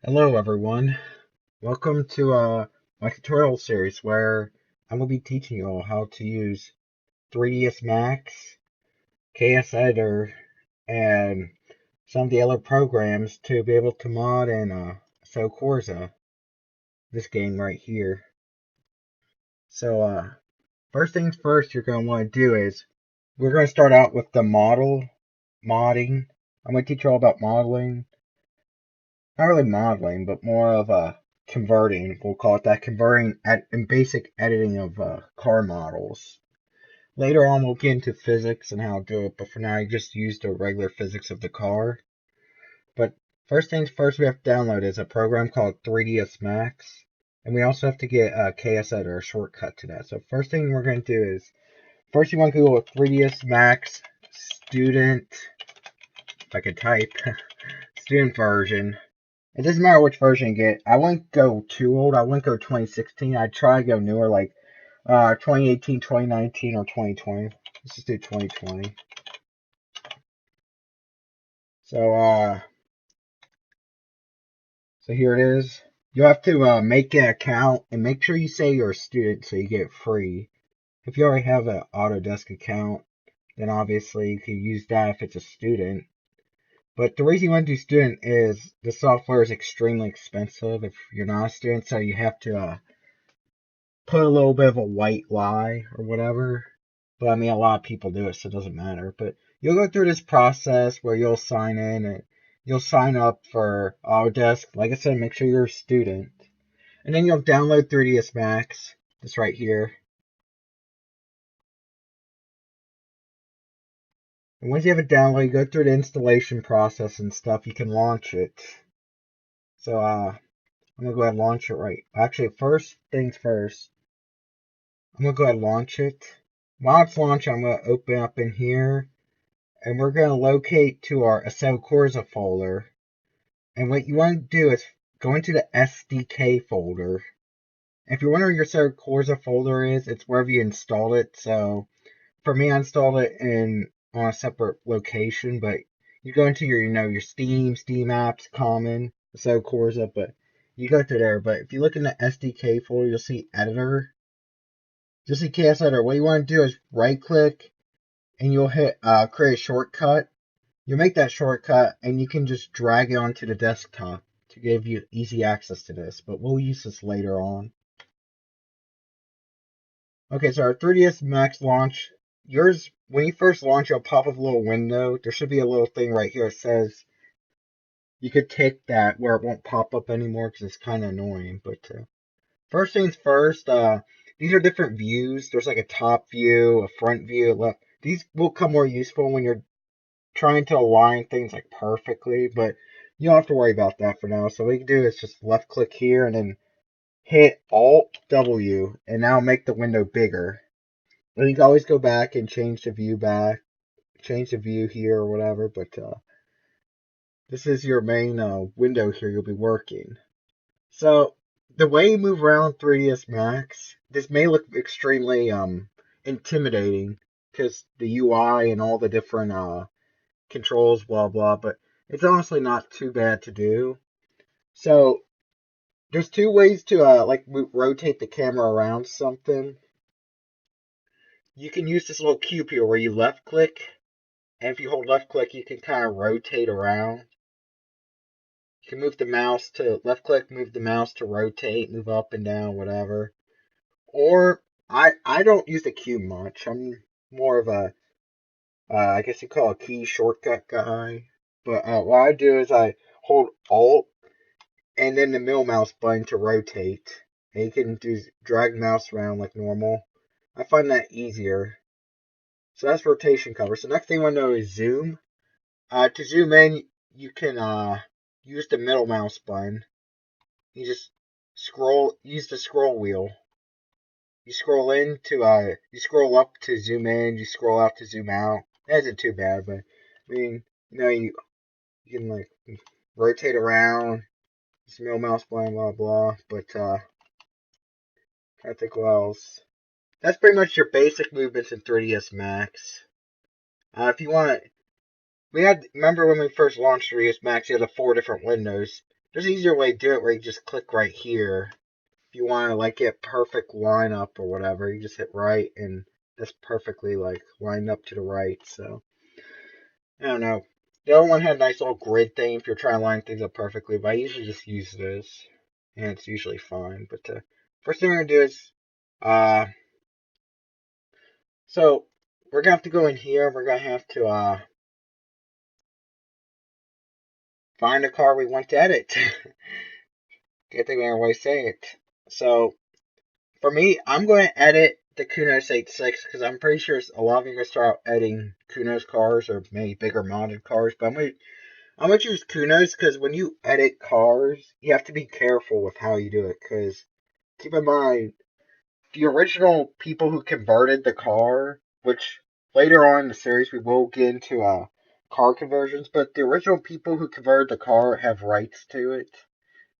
Hello everyone, welcome to my tutorial series where I'm going to be teaching you all how to use 3ds Max, kseditor, and some of the other programs to be able to mod in Assetto Corsa, this game right here. So first things first you're going to want to do is, we're going to start out with the modding. I'm going to teach you all about modeling. Not really modeling, but more of converting. We'll call it that, converting in basic editing of car models. Later on, we'll get into physics and how to do it, but for now, I just use the regular physics of the car. But first things first, we have to download is a program called 3ds Max, and we also have to get a kseditor, a shortcut to that. So first thing we're going to do is, first you want to Google 3ds Max student, if I could type, student version. It doesn't matter which version you get. I wouldn't go too old. I wouldn't go 2016. I'd try to go newer, like 2018, 2019, or 2020. Let's just do 2020. So so here it is. You have to make an account and make sure you say you're a student so you get it free. If you already have an Autodesk account, then obviously you can use that if it's a student. But the reason you want to do student is the software is extremely expensive if you're not a student, so you have to put a little bit of a white lie or whatever. But I mean, a lot of people do it, so it doesn't matter. But you'll go through this process where you'll sign in and you'll sign up for Autodesk. Like I said, make sure you're a student. And then you'll download 3ds Max, this right here. And once you have it downloaded, you go through the installation process and stuff, you can launch it. So I'm gonna go ahead and launch it right. Actually, first things first, I'm gonna go ahead and launch it. While it's launching, I'm gonna open up in here and we're going to locate to our Assetto Corsa folder. And what you want to do is go into the SDK folder. If you're wondering where your Assetto Corsa folder is, it's wherever you installed it. So for me, I installed it on a separate location, but you go into your Steam apps, common, Assetto Corsa, but you go to there. But if you look in the SDK folder, you'll see editor. You'll see KS editor. What you want to do is right click and you'll hit create a shortcut. You make that shortcut and you can just drag it onto the desktop to give you easy access to this, but we'll use this later on. Okay, so our 3ds Max launch, yours, when you first launch, it'll pop up a little window. There should be a little thing right here that says you could take that where it won't pop up anymore because it's kind of annoying. But first things first, these are different views. There's like a top view, a front view, left. These will come more useful when you're trying to align things like perfectly, but you don't have to worry about that for now. So what you can do is just left click here and then hit Alt W and now make the window bigger. And you can always go back and change the view here or whatever, but this is your main window here you'll be working. So the way you move around 3ds Max, this may look extremely intimidating because the UI and all the different controls, blah blah, but it's honestly not too bad to do. So there's two ways to rotate the camera around something. You can use this little cube here where you left click, and if you hold left click, you can kind of rotate around. You can move the mouse to left click, move the mouse to rotate, move up and down, whatever. Or I don't use the cube much. I'm more of a I guess you call a key shortcut guy. But what I do is I hold Alt and then the middle mouse button to rotate. And you can do drag mouse around like normal. I find that easier. So that's rotation cover. So next thing I want to know is zoom. To zoom in, you can use the middle mouse button. You just use the scroll wheel. You scroll in to you scroll up to zoom in. You scroll out to zoom out. That isn't too bad, but I mean, you can like rotate around. Just middle mouse button, blah blah. But I think what else? That's pretty much your basic movements in 3ds Max. If you want, remember when we first launched 3ds Max, you had the 4 different windows. there's an easier way to do it where you just click right here. If you want to like get perfect lineup or whatever, you just hit right and that's perfectly like lined up to the right. So I don't know. The other one had a nice little grid thing if you're trying to line things up perfectly, but I usually just use this and it's usually fine. But first thing we're gonna do is so we're gonna have to go in here. We're gonna have to find a car we want to edit. Can't think of another way to say it. So for me, I'm going to edit the Kunos AE86 because I'm pretty sure a lot of you are going to start editing Kunos cars or maybe bigger modded cars. But I'm going to choose Kunos because when you edit cars, you have to be careful with how you do it. Because keep in mind, the original people who converted the car, which later on in the series we will get into car conversions, but the original people who converted the car have rights to it.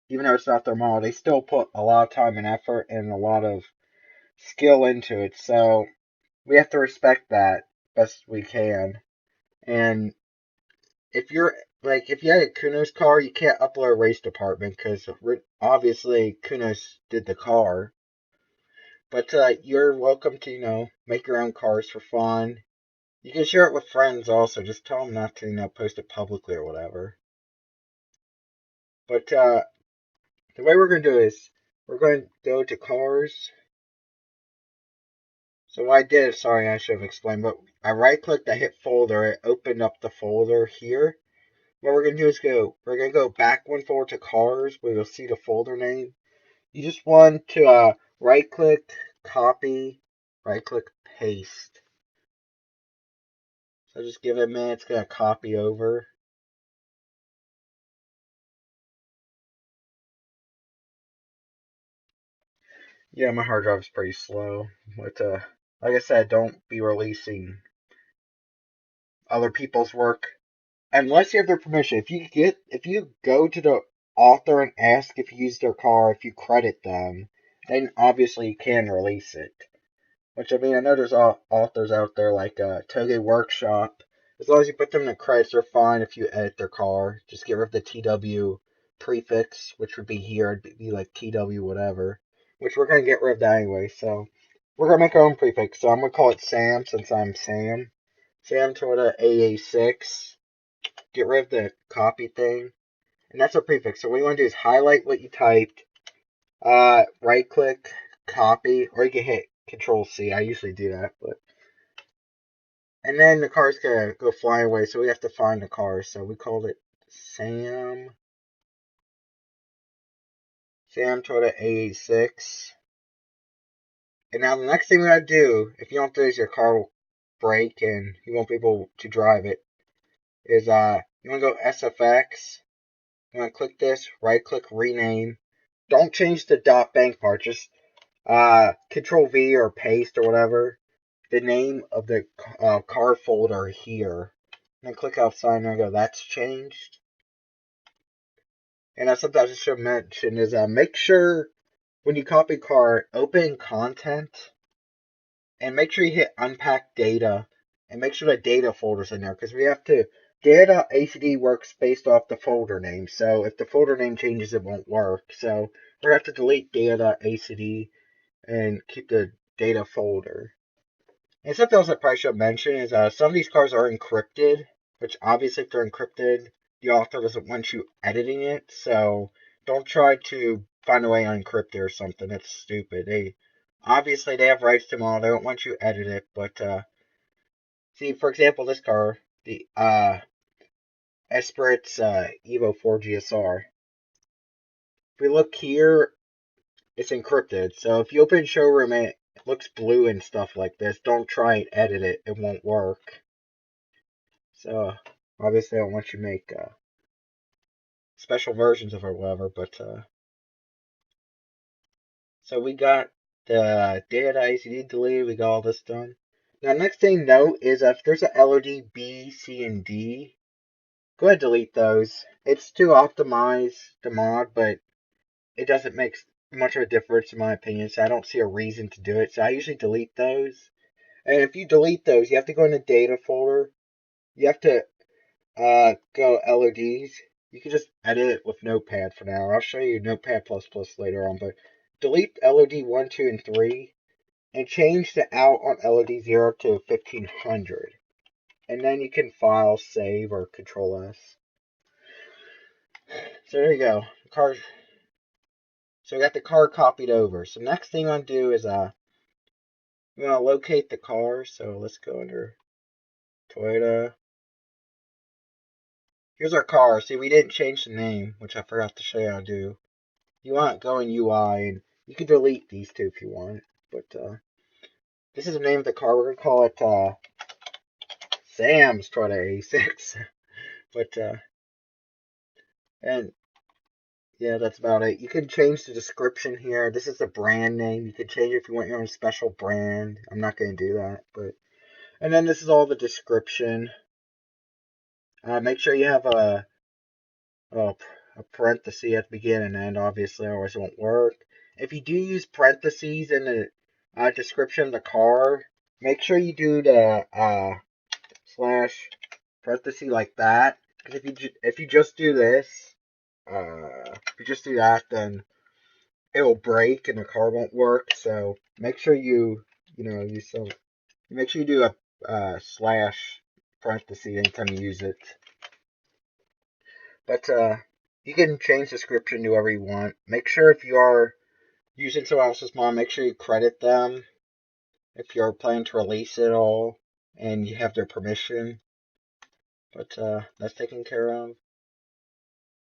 Even though it's not their model, they still put a lot of time and effort and a lot of skill into it. So we have to respect that best we can. And if you're if you had a Kunos car, you can't upload a race department because obviously Kunos did the car. But you're welcome to make your own cars for fun. You can share it with friends also. Just tell them not to post it publicly or whatever. But the way we're going to do is we're going to go to cars. So what I did, sorry, I should have explained, but I right-clicked, I hit folder, it opened up the folder here. What we're going to do is we're going to go back one folder to cars, where you'll see the folder name. You just want to right-click, copy, right-click, paste. So just give it a minute, it's going to copy over. Yeah, my hard drive is pretty slow, but like I said, don't be releasing other people's work unless you have their permission. If you go to the author and ask if you use their car, if you credit them, then obviously you can release it. Which I mean, I know there's authors out there like Toge Workshop. As long as you put them in the credits, they're fine if you edit their car. Just get rid of the TW prefix, which would be here. It'd be like TW whatever, which we're gonna get rid of that anyway. So we're gonna make our own prefix. So I'm gonna call it Sam since I'm Sam. Sam Toyota AE86. Get rid of the copy thing. And that's our prefix. So what you want to do is highlight what you typed, right click, copy, or you can hit Control C. I usually do that, but and then the car's gonna go flying away, so we have to find the car. So we called it Sam Toyota A86. And now the next thing we gotta do, if you don't do this, your car will break and you won't be able to drive it, is you wanna go SFX. You want to click this, right click, rename. Don't change the .bank part, just Control V or paste or whatever the name of the car folder here. And then click outside and go, that's changed. And sometimes I should mention is make sure when you copy car, open content and make sure you hit unpack data and make sure the data folder's in there because we have to. Data.acd works based off the folder name, so if the folder name changes, it won't work. So we're going to have to delete data.acd and keep the data folder. And something else I probably should mention is some of these cars are encrypted, which obviously if they're encrypted, the author doesn't want you editing it, so don't try to find a way to unencrypt it or something. That's stupid. Obviously they have rights to them all. They don't want you to edit it, but see, for example, this car, the Esprit's Evo 4 GSR. If we look here, it's encrypted. So if you open showroom and it looks blue and stuff like this, don't try and edit it. It won't work. So obviously I don't want you to make special versions of it or whatever, but so we got the data.acd deleted, we got all this done. Now next thing to note is if there's a LOD B, C, and D, go ahead and delete those. It's to optimize the mod, but it doesn't make much of a difference in my opinion, so I don't see a reason to do it. So I usually delete those. And if you delete those, you have to go in the data folder. You have to go LODs. you can just edit it with Notepad for now. I'll show you Notepad++ later on, but delete LOD 1, 2, and 3, and change the out on LOD 0 to 1500. And then you can file, save, or Control S. So there you go. So we got the car copied over. So next thing I want to do is we want to locate the car. So let's go under Toyota. Here's our car. See, we didn't change the name, which I forgot to show you how to do. You want to go in UI, and you can delete these two if you want. But this is the name of the car. We're going to call it Sam's Toyota AE86. But, and yeah, that's about it. You can change the description here. This is the brand name. You can change it if you want your own special brand. I'm not going to do that, but... And then this is all the description. Make sure you have a parenthesis at the beginning and end. Obviously, otherwise it won't work. If you do use parentheses in the description of the car, make sure you do the slash parenthesis like that. Because if you just do this, if you just do that, then it will break and the car won't work. So make sure you make sure you do a slash parenthesis anytime you use it. But you can change description to whatever you want. Make sure if you are using someone else's mod, make sure you credit them if you're planning to release it all and you have their permission. But that's taken care of.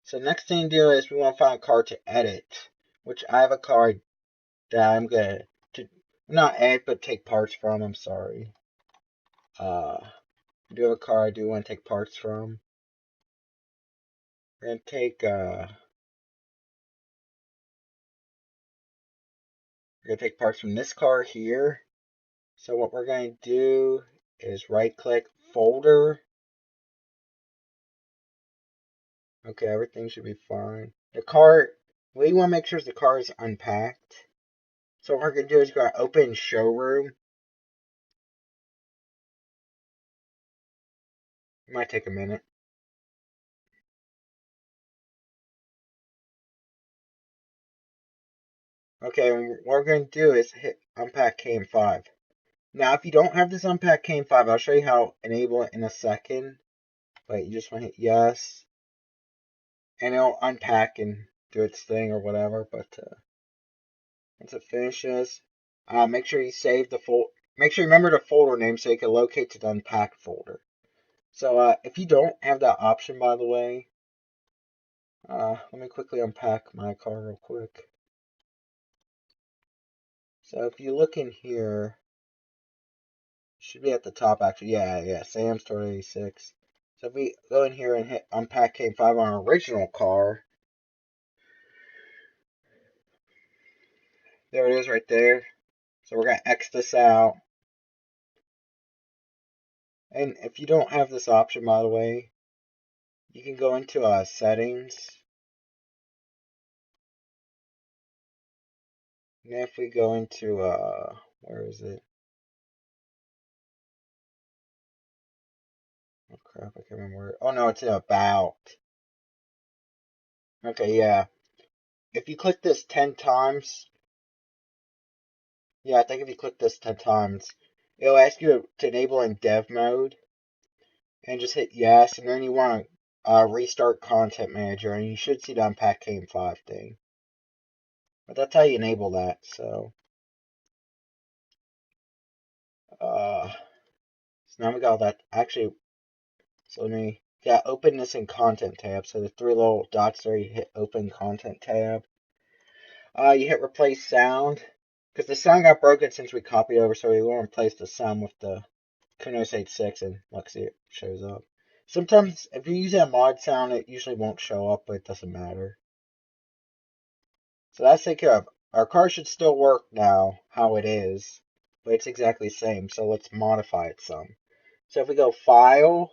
So next thing to do is we want to find a car to edit, which I have a car that I'm going to not edit but take parts from. I'm sorry. I do have a car I do want to take parts from. We're going to take parts from this car here. So what we're going to do is right click folder. Okay, everything should be fine. The car, what you want to make sure is the car is unpacked. So what we're going to do is go to open showroom. It might take a minute. Okay, and what we're going to do is hit unpack KM5. Now, if you don't have this unpack KM5, I'll show you how to enable it in a second. But you just want to hit yes. And it'll unpack and do its thing or whatever. But once it finishes, make sure you save the folder. Make sure you remember the folder name so you can locate to the unpacked folder. So if you don't have that option, by the way, let me quickly unpack my car real quick. So if you look in here, it should be at the top actually. Yeah, Sam's Toyota 86. So if we go in here and hit unpack K5 on our original car, there it is right there. So we're going to X this out. And if you don't have this option, by the way, you can go into settings. And if we go into, where is it? Oh crap, I can't remember where. Oh no, it's in about. Okay, yeah. If you click this 10 times, yeah, I think if you click this 10 times, it'll ask you to enable in dev mode. And just hit yes, and then you want to restart Content Manager, and you should see the Unpack KM5 thing. But that's how you enable that, so. So now we got that. Actually, so let me, open this in Content tab. So the three little dots there, you hit Open Content tab. You hit Replace Sound, because the sound got broken since we copied over, so we want to replace the sound with the Kunos AE86, and let's see, it shows up. Sometimes, if you're using a mod sound, it usually won't show up, but it doesn't matter. So that's taken care of. Our car should still work now, how it is, but it's exactly the same, so let's modify it some. So if we go File,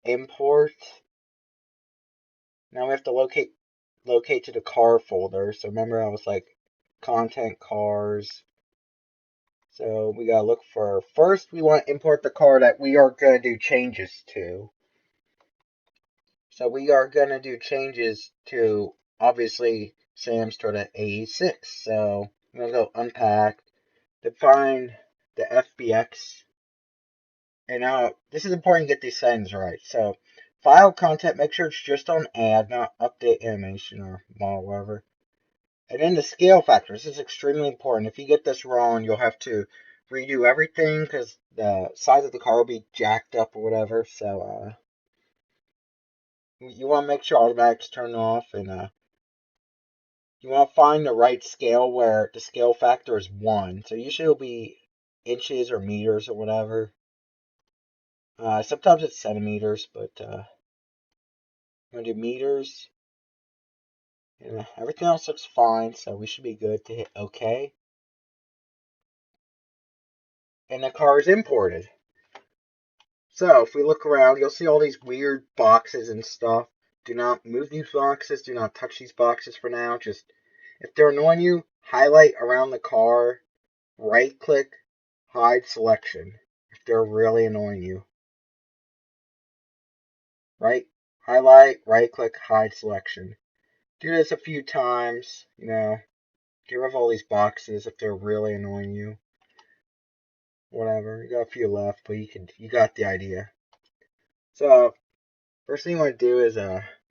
Import, now we have to locate to the car folder. So remember I was like, Content, Cars. So we gotta look for, first we want to import the car that we are going to do changes to. So we are going to do changes to, obviously, Sam's Toyota AE86. So I'm going to go unpack, define the FBX. And now, this is important to get these settings right. So, file content, make sure it's just on add, not update animation or model, whatever. And then the scale factor. This is extremely important. If you get this wrong, you'll have to redo everything because the size of the car will be jacked up or whatever. So, you want to make sure automatic's turned off, and you want to find the right scale where the scale factor is 1. So usually it'll be inches or meters or whatever. Sometimes it's centimeters, but I'm going to do meters. And everything else looks fine, so we should be good to hit OK. And the car is imported. So if we look around, you'll see all these weird boxes and stuff. Do not move these boxes. Do not touch these boxes for now. Just, if they're annoying you, highlight around the car. Right click, hide selection. If they're really annoying you. Highlight, right click, hide selection. Do this a few times, get rid of all these boxes if they're really annoying you. Whatever, you got a few left, but you got the idea. So, first thing you want to do is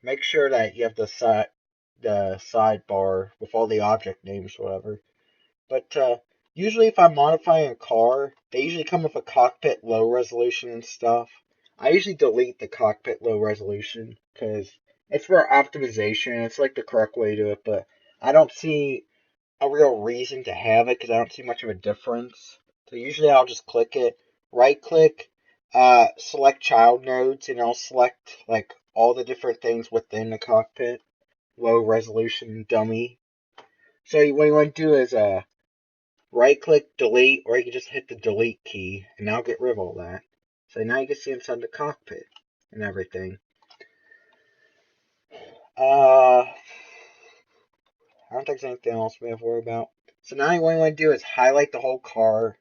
make sure that you have the sidebar with all the object names, whatever. But usually if I'm modifying a car, they usually come with a cockpit low resolution and stuff. I usually delete the cockpit low resolution because it's for optimization. It's like the correct way to do it, but I don't see a real reason to have it because I don't see much of a difference. So usually I'll just click it, right click, select child nodes, and I'll select like all the different things within the cockpit, low resolution dummy. So what you want to do is right click delete, or you can just hit the delete key and now get rid of all that. So now you can see inside the cockpit and everything. I don't think there's anything else we have to worry about. So now what you want to do is highlight the whole car,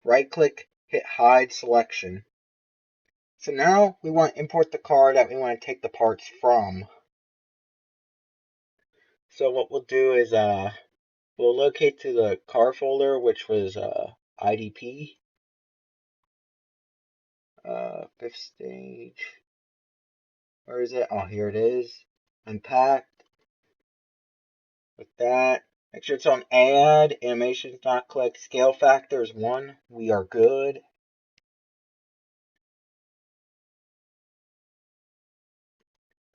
right click, hit hide selection. So now we want to import the car that we want to take the parts from. So what we'll do is we'll locate to the car folder, which was IDP. Fifth stage. Where is it? Oh, here it is. Unpacked. With that, make sure it's on add. Animations not click. Scale factor is 1. We are good.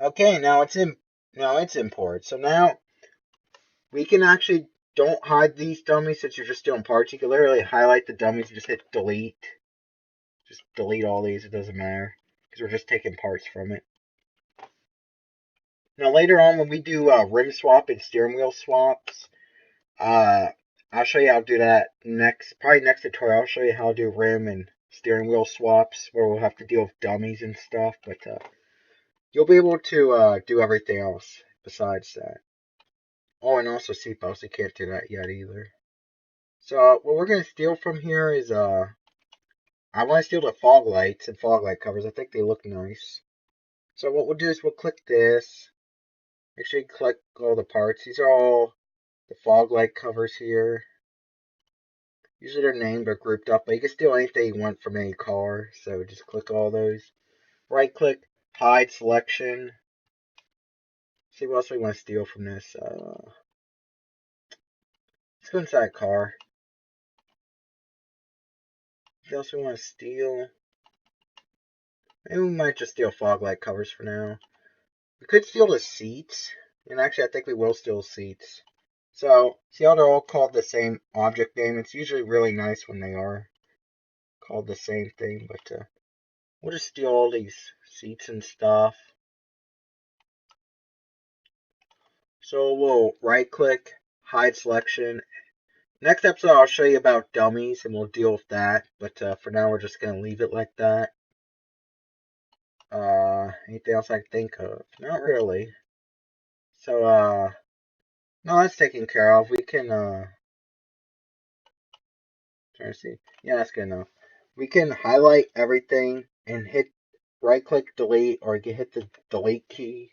Okay, now it's import. So now we can actually don't hide these dummies since you're just doing parts. You can literally highlight the dummies and just hit delete. Just delete all these. It doesn't matter because we're just taking parts from it. Now later on when we do rim swap and steering wheel swaps, I'll show you how to do that probably next tutorial. I'll show you how to do rim and steering wheel swaps where we'll have to deal with dummies and stuff, but you'll be able to do everything else besides that. Oh, and also seatbelts, you can't do that yet either. So what we're going to steal from here is, I want to steal the fog lights and fog light covers. I think they look nice. So what we'll do is we'll click this. Make sure you click all the parts. These are all the fog light covers here. Usually they're named or grouped up, but you can steal anything you want from any car. So just click all those. Right click, hide selection. See what else we want to steal from this. Let's go inside car. What else we want to steal? Maybe we might just steal fog light covers for now. We could steal the seats. And actually, I think we will steal seats. So, see how they're all called the same object name? It's usually really nice when they are called the same thing. But we'll just steal all these seats and stuff. So we'll right click, hide selection. Next episode I'll show you about dummies and we'll deal with that. But for now we're just going to leave it like that. Anything else I can think of? Not really. So no, that's taken care of. We can trying to see. Yeah, that's good enough. We can highlight everything and hit right click delete, or you can hit the delete key.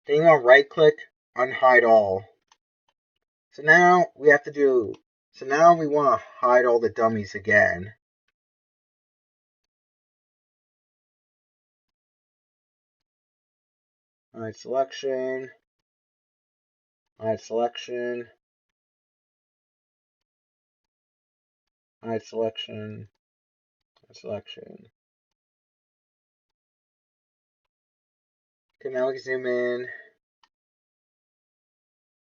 Then you want to right click unhide all. So now we want to hide all the dummies again. Hide selection, hide selection, hide selection, hide selection. Okay, now we can zoom in.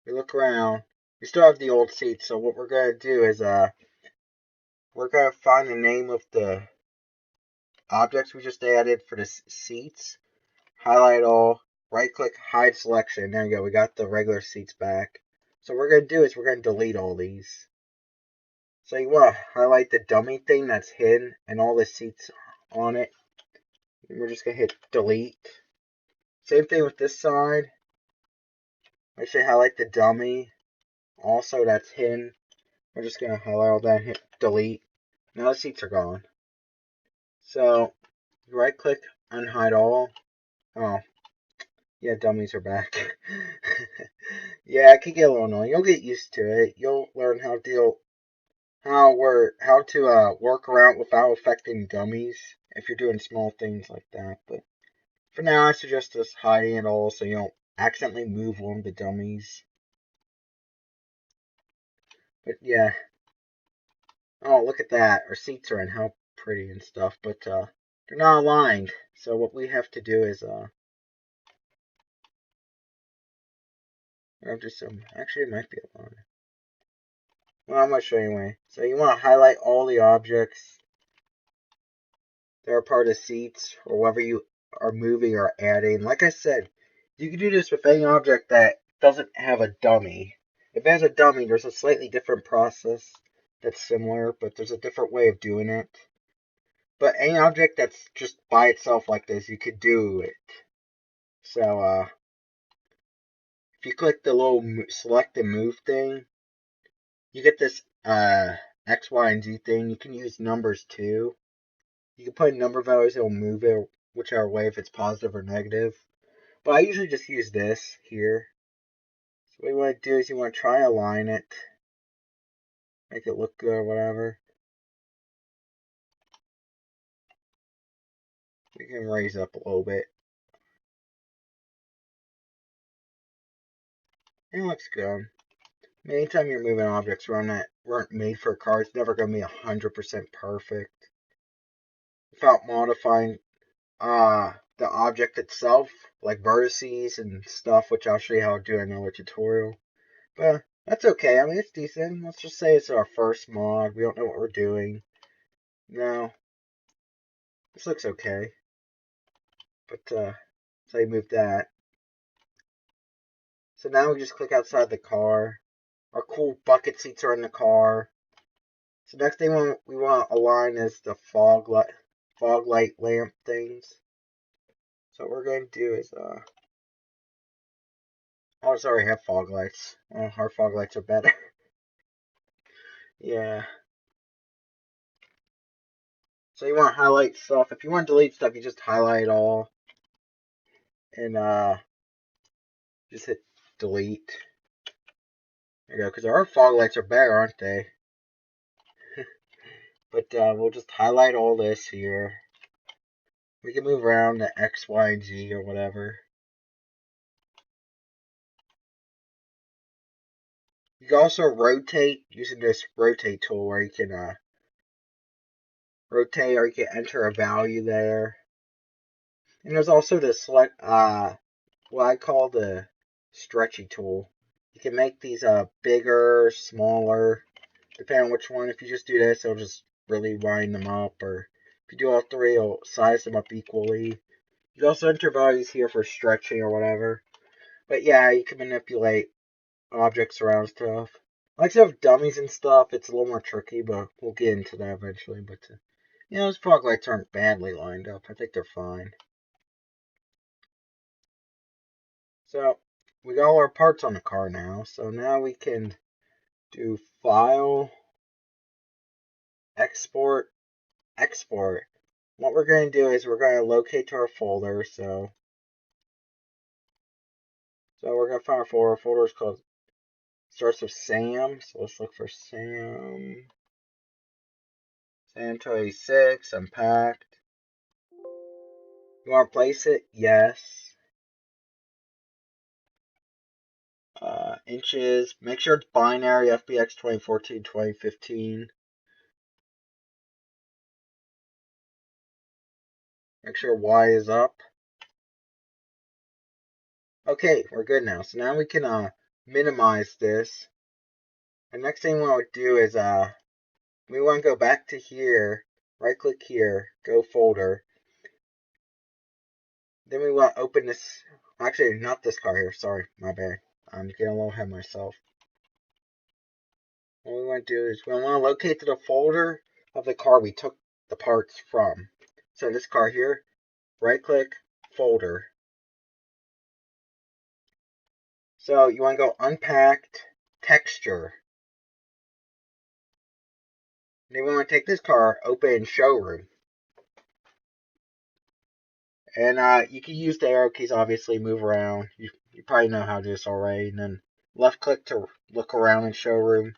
We look around. We still have the old seats, so what we're going to do is we're going to find the name of the objects we just added for the seats. Highlight all, right click, hide selection. There you go, we got the regular seats back. So what we're going to do is we're going to delete all these. So you want to highlight the dummy thing that's hidden and all the seats on it. We're just going to hit delete. Same thing with this side. Make sure you highlight the dummy. Also, that's hidden. We're just going to highlight all that and hit delete. Now the seats are gone. So, right click, unhide all. Oh, yeah, dummies are back. Yeah, it can get a little annoying. You'll get used to it. You'll learn how to work around without affecting dummies if you're doing small things like that. But for now, I suggest just hiding it all so you don't accidentally move one of the dummies. But yeah. Oh, look at that. Our seats are in. How pretty and stuff. But they're not aligned. So what we have to do is I'll do some. Actually, it might be aligned. Well, I'm going to show you anyway. So you want to highlight all the objects that are part of seats or whatever you are moving or adding. Like I said, you can do this with any object that doesn't have a dummy. If it has a dummy, there's a slightly different process that's similar, but there's a different way of doing it. But any object that's just by itself like this, you could do it. So, if you click the little select and move thing, you get this X, Y, and Z thing. You can use numbers too. You can put in number values, it'll move it whichever way, if it's positive or negative. But I usually just use this here. So what you want to do is you want to try align it. Make it look good or whatever. We can raise up a little bit. It looks good. Anytime you're moving objects around that weren't made for a car, it's never going to be 100% perfect. Without modifying the object itself, like vertices and stuff, which I'll show you how to do in another tutorial. But that's okay. I mean, it's decent. Let's just say it's our first mod. We don't know what we're doing. No, this looks okay. But so you move that. So now we just click outside the car. Our cool bucket seats are in the car. So next thing we want to align is the fog light lamp things. So what we're going to do is oh, sorry, I have fog lights. Oh, our fog lights are better. Yeah. So you want to highlight stuff. If you want to delete stuff, you just highlight it all. And just hit delete. There you go, because our fog lights are better, aren't they? But we'll just highlight all this here. We can move around to X, Y, and Z or whatever. You can also rotate using this rotate tool where you can rotate or you can enter a value there. And there's also the select what I call the stretchy tool. You can make these bigger, smaller, depending on which one. If you just do this, it'll just really wind them up, or if you do all three, it'll size them up equally. You can also enter values here for stretching or whatever. But yeah, you can manipulate objects around stuff. Like I said, dummies and stuff, it's a little more tricky, but we'll get into that eventually. But you know, those fog lights aren't badly lined up. I think they're fine. So we got all our parts on the car now. So now we can do File, Export, Export. what we're going to do is we're going to locate to our folder. So we're going to find our folder. Our folder is called, starts with Sam. So let's look for Sam. Assetto 86, unpacked. You want to place it? Yes. Inches. Make sure it's binary, FBX 2014, 2015. Make sure Y is up. Okay, we're good now. So now we can minimize this. The next thing we want to do is we want to go back to here, right click here, go folder. Then we want to open this, actually not this car here, sorry, my bad. I'm getting a little ahead of myself. What we want to do is we want to locate to the folder of the car we took the parts from. So this car here, right click, folder. So you want to go unpacked, texture. Then we want to take this car, open showroom. And you can use the arrow keys, obviously, move around. You probably know how to do this already. And then left click to look around in showroom.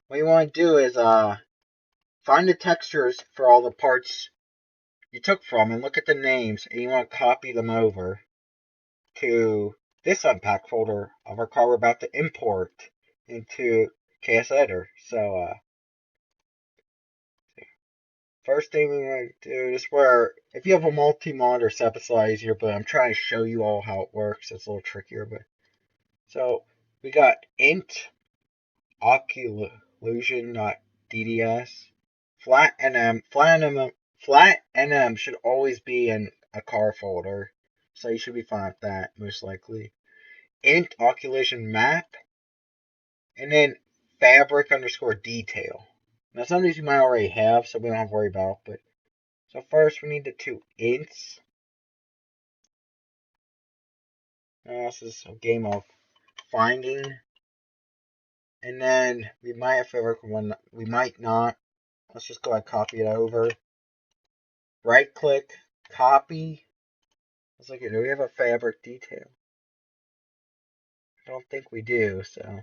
What you want to do is find the textures for all the parts you took from and look at the names. And you want to copy them over to this unpack folder of our car we're about to import into kseditor. So first thing we want to do is where, if you have a multi-mod or setup easier, but I'm trying to show you all how it works. It's a little trickier, but so we got int occlusion.dds flat nm. Flat nm should always be in a car folder, so you should be fine with that most likely. Int occlusion map, and then fabric underscore detail. Now some of these you might already have, so we don't have to worry about, but so first we need the two ints. This is a game of finding. And then we might have fabric one, we might not. Let's just go ahead and copy it over. Right click, copy. Let's look at, do we have a fabric detail? I don't think we do, so.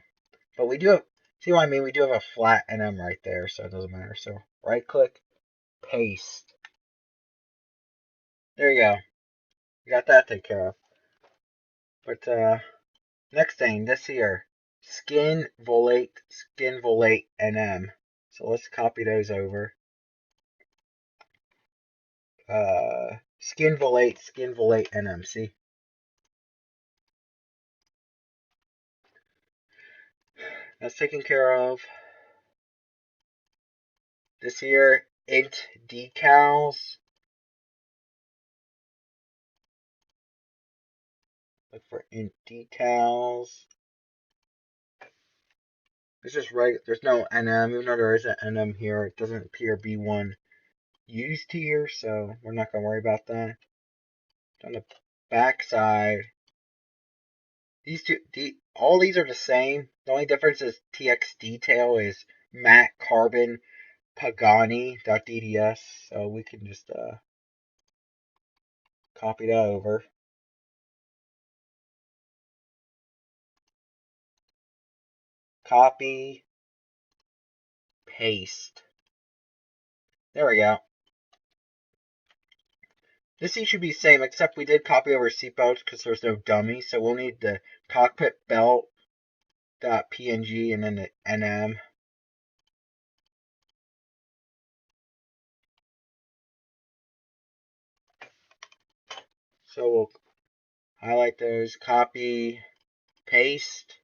But we do have, see what I mean? We do have a flat NM right there, so it doesn't matter. So right click, paste. There you go. We got that taken care of. But next thing, this here. Skin volate NM. So let's copy those over. Skin volate NM. See? That's taken care of. This here, int decals. Look for int decals. It's just right. There's no NM, even though there is an NM here. It doesn't appear B1 used here, so we're not going to worry about that. On the back side, these two, all these are the same. The only difference is TX detail is matte carbon Pagani.dds, so we can just copy that over. Copy, paste. There we go. This seat should be the same, except we did copy over seatbelts because there's no dummy, so we'll need the cockpit belt.png and then the NM. So we'll highlight those, copy, paste.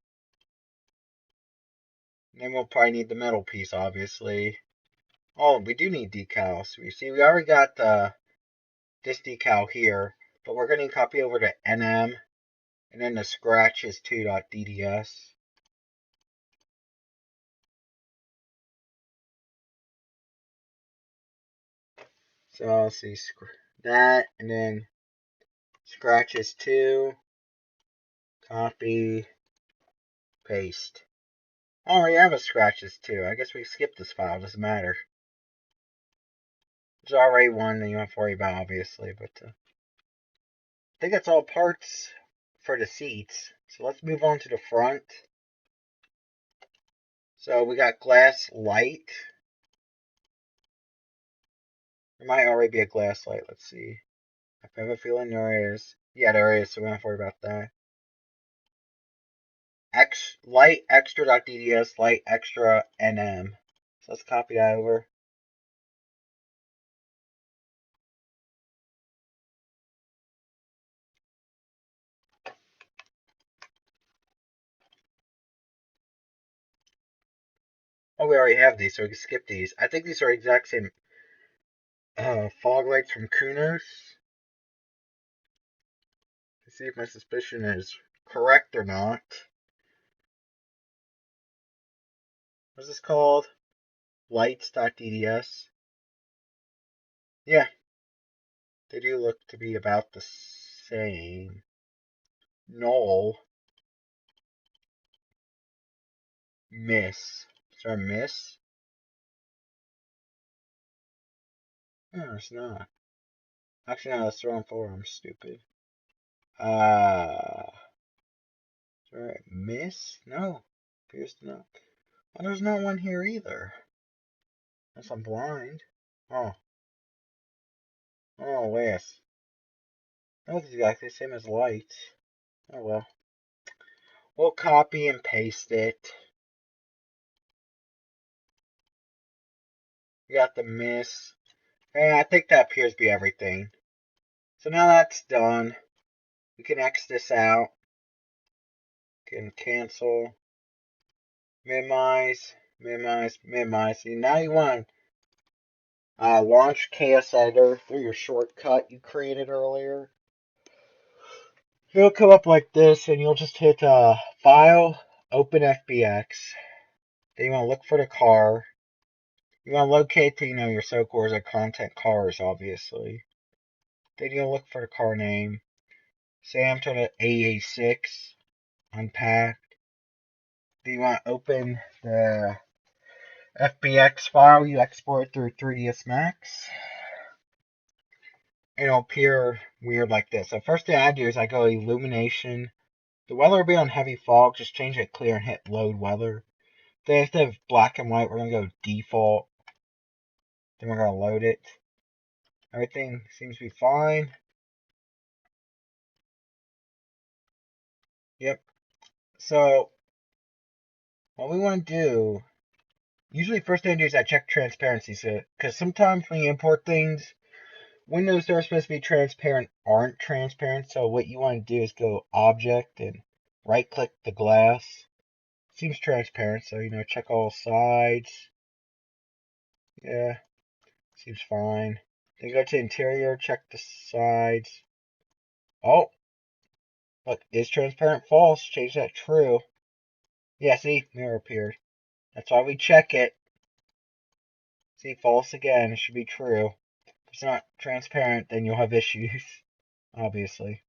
And then we'll probably need the metal piece, obviously. Oh, we do need decals. You see, we already got this decal here, but we're going to copy over to NM, and then the scratches 2.dds. So let's see, that, and then scratches 2, copy, paste. I already have a scratches 2. I guess we skipped this file, doesn't matter. There's already one that you don't have to worry about, obviously, but I think that's all parts for the seats. So let's move on to the front. So we got glass light. There might already be a glass light. Let's see. I have a feeling there is. Yeah, there is, so we don't have to worry about that. Light extra.dds, light extra nm. So let's copy that over. Oh, we already have these, so we can skip these. I think these are exact same fog lights from Kunos. Let's see if my suspicion is correct or not. What's this called? Lights.dds. Yeah, they do look to be about the same. Null. Miss. Is there a miss? No, it's not. Actually, no, that's the wrong folder. I'm stupid. Is there a miss? No. Appears to not. Well, there's not one here either. Unless I'm blind. Oh. Oh, yes. That looks exactly the same as lights. Oh well. We'll copy and paste it. We got the miss. And I think that appears to be everything. So now that's done. We can X this out. Can cancel. Minimize. Minimize. Minimize. See, now you want to launch kseditor through your shortcut you created earlier. It'll come up like this, and you'll just hit File, Open FBX. Then you want to look for the car. You want to locate the, your Assetto Corsa content cars, obviously. Then you'll look for the car name. Say I'm to the AE86. Unpack. Then you want to open the FBX file. You export it through 3ds Max. It'll appear weird like this. So first thing I do is I go illumination. The weather will be on heavy fog. Just change it clear and hit load weather. Then instead of black and white, we're going to go default. Then we're going to load it. Everything seems to be fine. Yep. So what we want to do, usually first thing I do is I check transparency. So, because sometimes when you import things, windows that are supposed to be transparent aren't transparent. So what you want to do is go object and right click the glass. Seems transparent, so check all sides. Yeah, seems fine. Then go to interior, check the sides. Oh, look, is transparent false? Change that true. Yeah, see, mirror appeared. That's why we check it. See, false again. It should be true. If it's not transparent, then you'll have issues, obviously.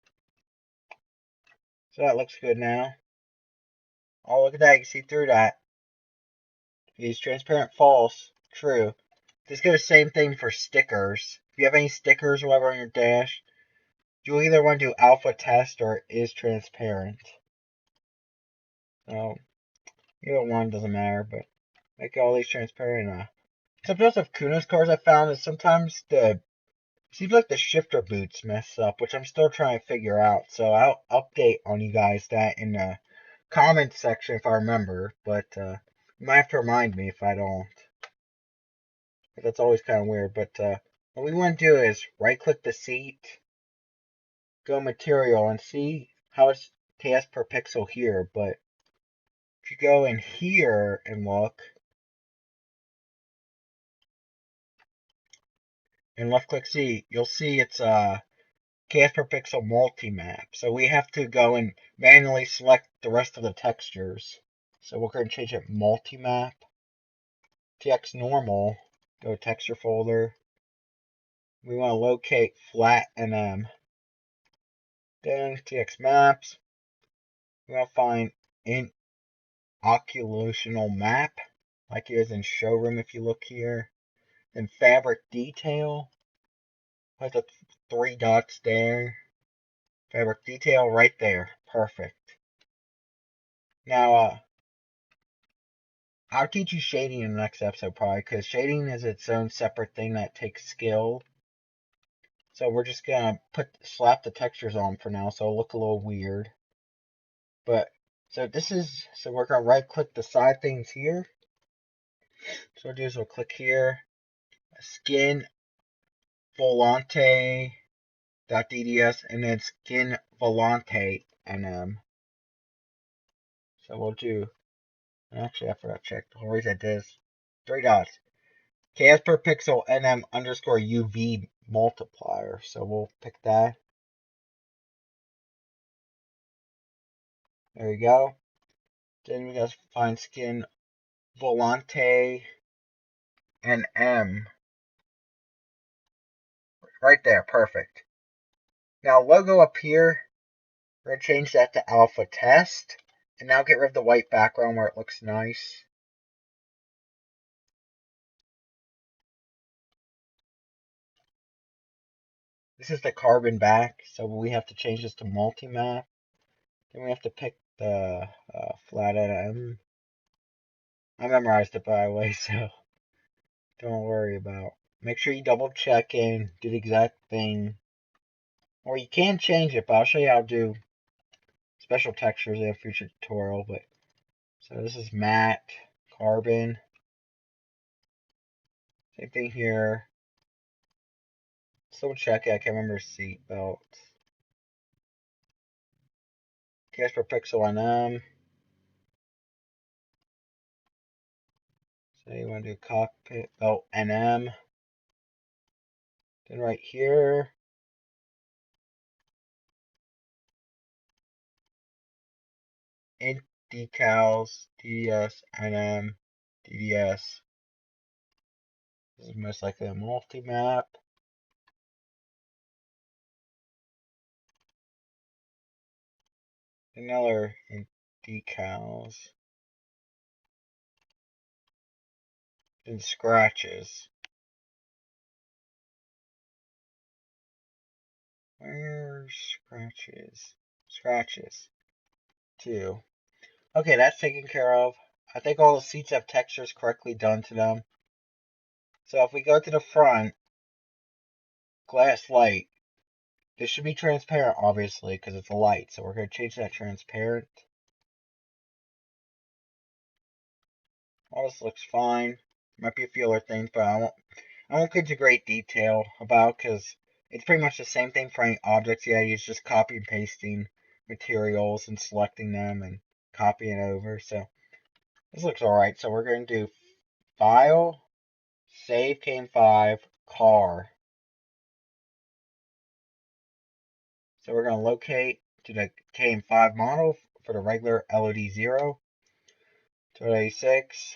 So that looks good now. Oh, look at that. You can see through that. Is transparent false? True. This goes the same thing for stickers. If you have any stickers or whatever on your dash, you'll either want to do alpha test or is transparent. So, either one doesn't matter, but make all these transparent. Something else with Kunos cars I found is sometimes seems like the shifter boots mess up, which I'm still trying to figure out. So I'll update on you guys that in the comments section if I remember, but you might have to remind me if I don't. But that's always kind of weird. But what we want to do is right click the seat, go material, and see how it's TS per pixel here. But if you go in here and look, and left click C, you'll see it's KS per pixel multi-map. So we have to go and manually select the rest of the textures. So we're going to change it multi-map. TX normal, go to texture folder. We want to locate flat NM. Then TX maps. We want to find in occlusional map, like it is in showroom if you look here. Then fabric detail. Put the 3 dots there. Fabric detail right there. Perfect. Now, I'll teach you shading in the next episode probably, because shading is its own separate thing that takes skill. So we're just gonna slap the textures on for now, so it'll look a little weird. But so we're gonna right click the side things here. So what we'll do is we'll click here, skin volante.dds, and then skin volante nm. So we'll do, actually I forgot to check, the whole reason I did is 3 dots. KS per pixel nm underscore UV multiplier. So we'll pick that. There you go. Then we gotta find skin volante nm. Right there, perfect. Now logo up here, we're gonna change that to alpha test. And now get rid of the white background where it looks nice. This is the carbon back, so we have to change this to multi-map. Then we have to pick the flat NM. I memorized it by the way, so don't worry about. Make sure you double check and do the exact thing. Or you can change it, but I'll show you how to do special textures in a future tutorial. But so this is matte, carbon. Same thing here. Still check it, I can't remember seat belt. Cash per pixel NM. So you want to do cockpit belt NM. Then right here, int decals, DDS, NM, DDS. This is most likely a multi-map. Another int decals. And scratches. Where's scratches? Scratches. 2. Okay, that's taken care of. I think all the seats have textures correctly done to them. So if we go to the front, glass light. This should be transparent, obviously, because it's a light. So we're going to change that transparent. All this looks fine. Might be a few other things, but I won't get into great detail about, because it's pretty much the same thing for any objects. Yeah, it's just copy and pasting materials and selecting them and copying over. So this looks alright. So we're going to do File, Save Kame5, Car. So we're going to locate to the Kame5 model for the regular LOD0. 286.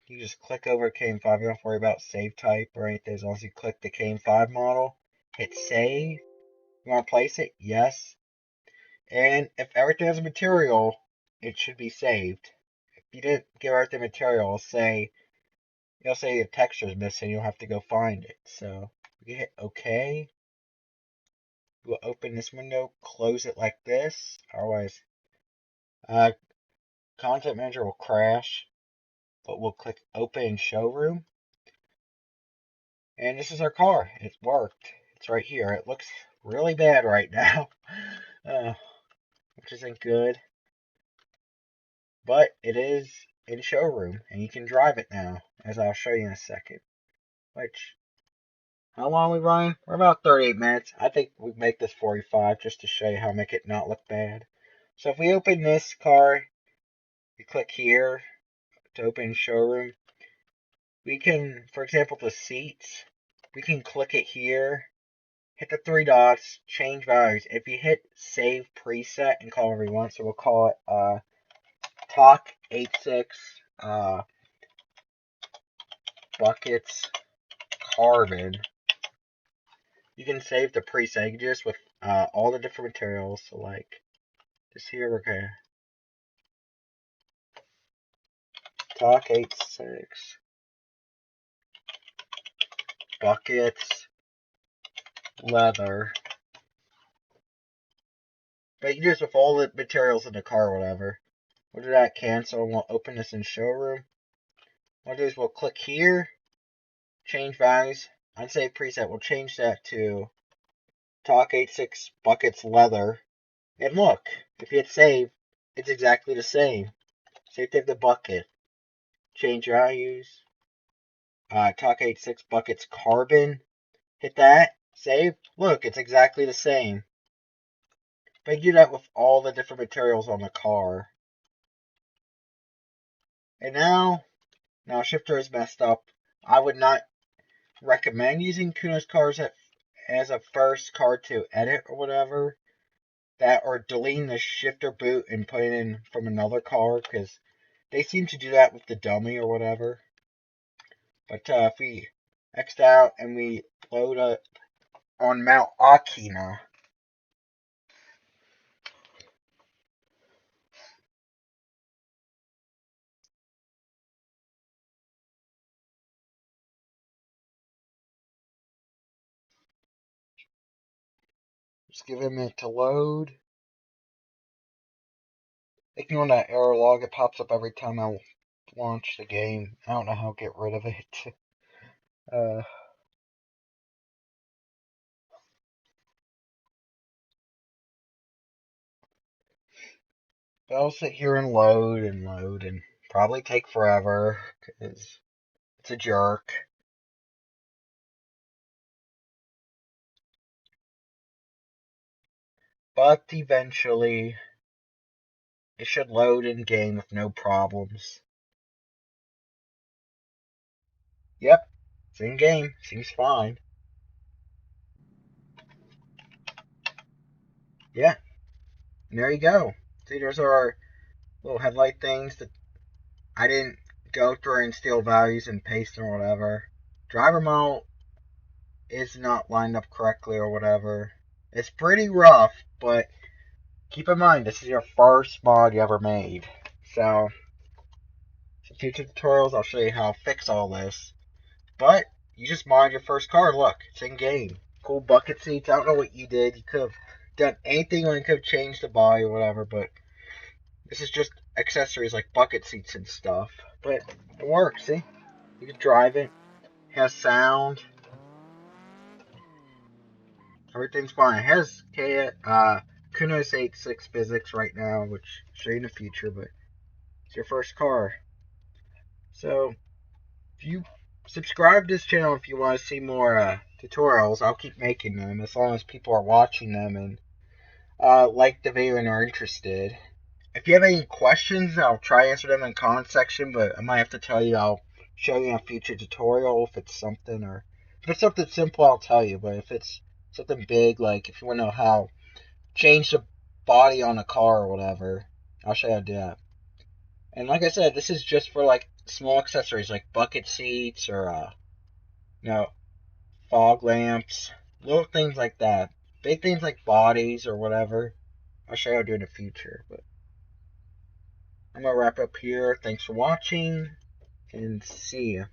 You just click over Kame5. You don't have to worry about save type or anything. As long as you click the Kame5 model, hit save. You want to place it? Yes. And if everything has a material, it should be saved. If you didn't give everything material, it'll say the texture is missing. You'll have to go find it. So you hit OK. We'll open this window, close it like this. Otherwise, Content Manager will crash. But we'll click Open in Showroom. And this is our car. It worked. It's right here. It looks really bad right now, which isn't good. But it is in showroom, and you can drive it now, as I'll show you in a second. Which, how long are we running? We're about 38 minutes. I think we make this 45 just to show you how to make it not look bad. So if we open this car, we click here to open showroom. We can, for example, the seats, we can click it here. Hit the 3 dots, change values. If you hit save preset and call whatever you want, so we'll call it AE86 buckets carbon. You can save the preset. You can do this with all the different materials. So like this here, we're gonna AE86 buckets leather. But you can do this with all the materials in the car or whatever. We'll do that, cancel, and we'll open this in showroom. What we'll do is we'll click here, change values, unsave preset. We'll change that to kseditor buckets leather. And look, if you hit save, it's exactly the same. Save the bucket. Change values. kseditor buckets carbon. Hit that, save. Look, it's exactly the same. But you do that with all the different materials on the car. And now shifter is messed up. I would not recommend using Kunos cars as a first car to edit or whatever. That or deleting the shifter boot and putting it in from another car, because they seem to do that with the dummy or whatever. But if we X'd out and we load up on Mount Akina, just give it a minute to load. Ignore that error log, it pops up every time I launch the game. I don't know how to get rid of it. But I'll sit here and load and probably take forever, because it's a jerk. But eventually, it should load in game with no problems. Yep, it's in game. Seems fine. Yeah, and there you go. See, there's our little headlight things that I didn't go through and steal values and paste them or whatever. Driver mode is not lined up correctly or whatever. It's pretty rough, but keep in mind, this is your first mod you ever made. So, in future tutorials, I'll show you how to fix all this. But, you just mod your first car. Look, it's in game. Cool bucket seats. I don't know what you did. You could have done anything, or you could have changed the body or whatever, but this is just accessories like bucket seats and stuff. But it works, see? You can drive it. It has sound. Everything's fine. It has Kunos AE86 physics right now, which I'll show you in the future, but it's your first car. So, if you subscribe to this channel if you want to see more tutorials, I'll keep making them as long as people are watching them and like the video and are interested. If you have any questions, I'll try to answer them in the comment section, but I might have to tell you I'll show you in a future tutorial if it's something, or if it's something simple, I'll tell you, but if it's something big, like if you want to know how change the body on a car or whatever, I'll show you how to do that. And like I said, this is just for like small accessories like bucket seats or fog lamps, little things like that. Big things like bodies or whatever, I'll show you how to do in the future. But I'm gonna wrap up here. Thanks for watching, and see ya.